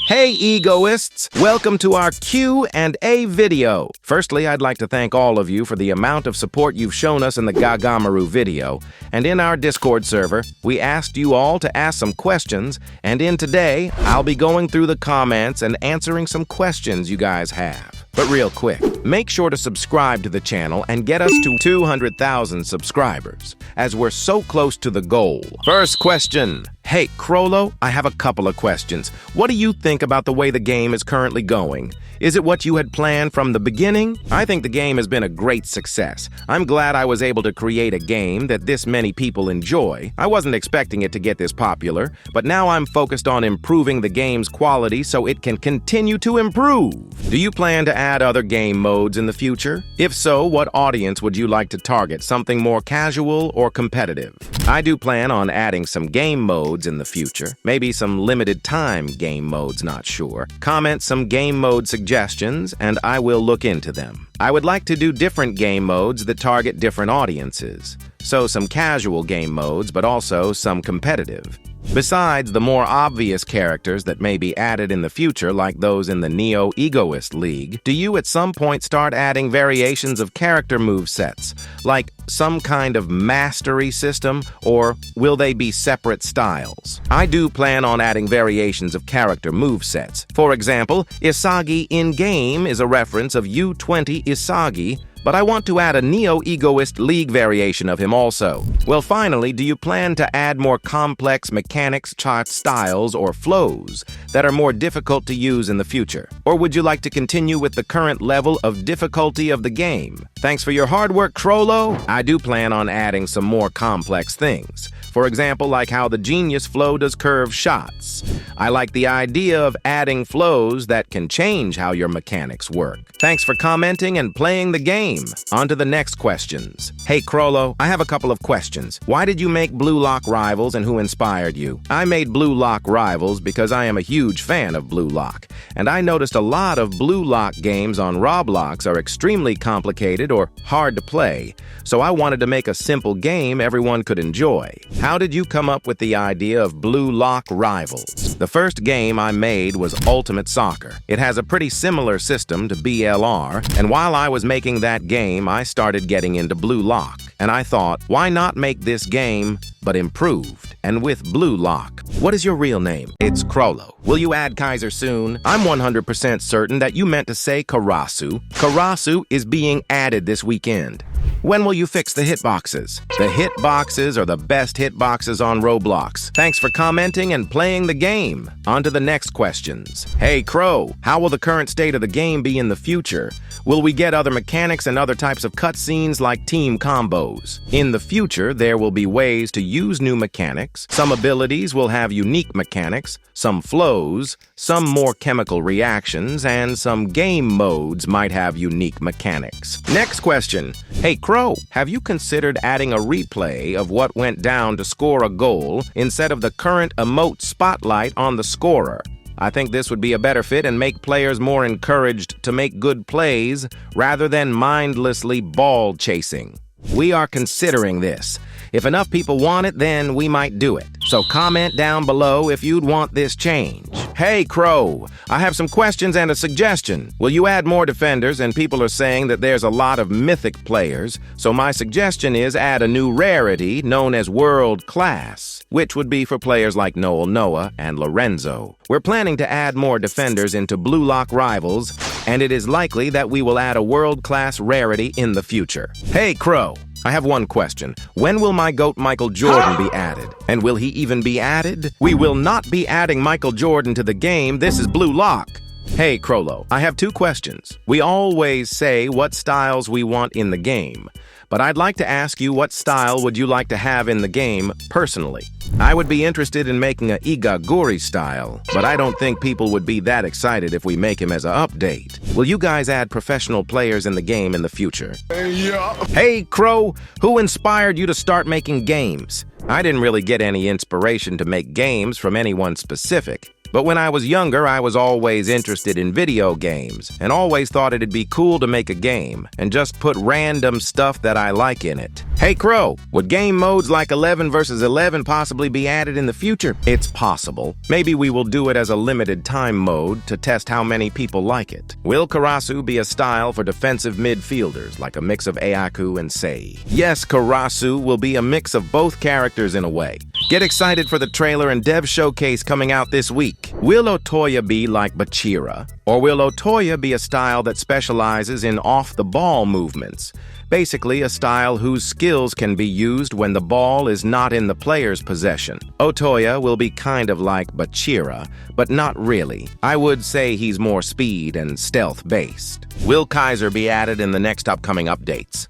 Hey egoists! Welcome to our Q&A video. Firstly, I'd like to thank all of you for the amount of support you've shown us in the Gagamaru video. And in our Discord server, we asked you all to ask some questions, and in today, I'll be going through the comments and answering some questions you guys have. But real quick, make sure to subscribe to the channel and get us to 200,000 subscribers, as we're so close to the goal. First question. Hey, Chrollo, I have a couple of questions. What do you think about the way the game is currently going? Is it what you had planned from the beginning? I think the game has been a great success. I'm glad I was able to create a game that this many people enjoy. I wasn't expecting it to get this popular, but now I'm focused on improving the game's quality so it can continue to improve. Do you plan to add other game modes in the future? If so, what audience would you like to target? Something more casual or competitive? I do plan on adding some game modes in the future. Maybe some limited time game modes, not sure. Comment some game mode suggestions and I will look into them. I would like to do different game modes that target different audiences. So some casual game modes, but also some competitive. Besides the more obvious characters that may be added in the future, like those in the Neo Egoist League, do you at some point start adding variations of character movesets, like some kind of mastery system, or will they be separate styles? I do plan on adding variations of character movesets. For example, Isagi in-game is a reference of U20 Isagi, but I want to add a Neo Egoist League variation of him also. Well, finally, do you plan to add more complex mechanics, chart styles, or flows that are more difficult to use in the future? Or would you like to continue with the current level of difficulty of the game? Thanks for your hard work, Chrollo. I do plan on adding some more complex things. For example, like how the Genius Flow does curved shots. I like the idea of adding flows that can change how your mechanics work. Thanks for commenting and playing the game. On to the next questions. Hey Chrollo, I have a couple of questions. Why did you make Blue Lock Rivals and who inspired you? I made Blue Lock Rivals because I am a huge fan of Blue Lock, and I noticed a lot of Blue Lock games on Roblox are extremely complicated or hard to play, so I wanted to make a simple game everyone could enjoy. How did you come up with the idea of Blue Lock Rivals? The first game I made was Ultimate Soccer. It has a pretty similar system to BLR, and while I was making that game, I started getting into Blue Lock. And I thought, why not make this game, but improved, and with Blue Lock? What is your real name? It's Chrollo. Will you add KAISER soon? I'm 100% certain that you meant to say Karasu. Karasu is being added this weekend. When will you fix the hitboxes? The hitboxes are the best hitboxes on Roblox. Thanks for commenting and playing the game. On to the next questions. Hey Crow, how will the current state of the game be in the future? Will we get other mechanics and other types of cutscenes like team combos? In the future, there will be ways to use new mechanics. Some abilities will have unique mechanics, some flows, some more chemical reactions, and some game modes might have unique mechanics. Next question. Hey Crow, have you considered adding a replay of what went down to score a goal instead of the current emote spotlight on the scorer? I think this would be a better fit and make players more encouraged to make good plays rather than mindlessly ball chasing. We are considering this. If enough people want it, then we might do it. So comment down below if you'd want this change. Hey Crow, I have some questions and a suggestion. Will you add more defenders? And people are saying that there's a lot of mythic players, so my suggestion is add a new rarity known as World Class, which would be for players like Noel Noah and Lorenzo. We're planning to add more defenders into Blue Lock Rivals, and it is likely that we will add a World Class rarity in the future. Hey Crow, I have one question. When will my GOAT Michael Jordan be added? And will he even be added? We will not be adding Michael Jordan to the game. This is Blue Lock. Hey Chrollo, I have two questions. We always say what styles we want in the game, but I'd like to ask you, what style would you like to have in the game personally? I would be interested in making a Igaguri style, but I don't think people would be that excited if we make him as an update. Will you guys add professional players in the game in the future? Yeah. Hey Crow, who inspired you to start making games? I didn't really get any inspiration to make games from anyone specific. But when I was younger, I was always interested in video games and always thought it'd be cool to make a game and just put random stuff that I like in it. Hey Crow, would game modes like 11 versus 11 possibly be added in the future? It's possible. Maybe we will do it as a limited time mode to test how many people like it. Will Karasu be a style for defensive midfielders, like a mix of Ayaku and Sei? Yes, Karasu will be a mix of both characters in a way. Get excited for the trailer and dev showcase coming out this week. Will Otoya be like Bachira? Or will Otoya be a style that specializes in off-the-ball movements? Basically, a style whose skills can be used when the ball is not in the player's possession. Otoya will be kind of like Bachira, but not really. I would say he's more speed and stealth-based. Will KAISER be added in the next upcoming updates?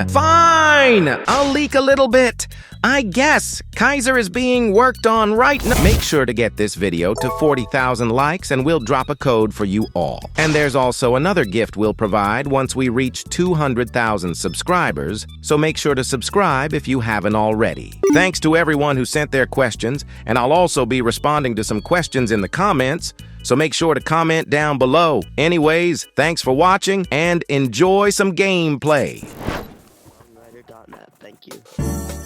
Fine! I'll leak a little bit. I guess KAISER is being worked on right now. Make sure to get this video to 40,000 likes and we'll drop a code for you all. And there's also another gift we'll provide once we reach 200,000 subscribers, so make sure to subscribe if you haven't already. Thanks to everyone who sent their questions, and I'll also be responding to some questions in the comments, so make sure to comment down below. Anyways, thanks for watching and enjoy some gameplay. Thank you.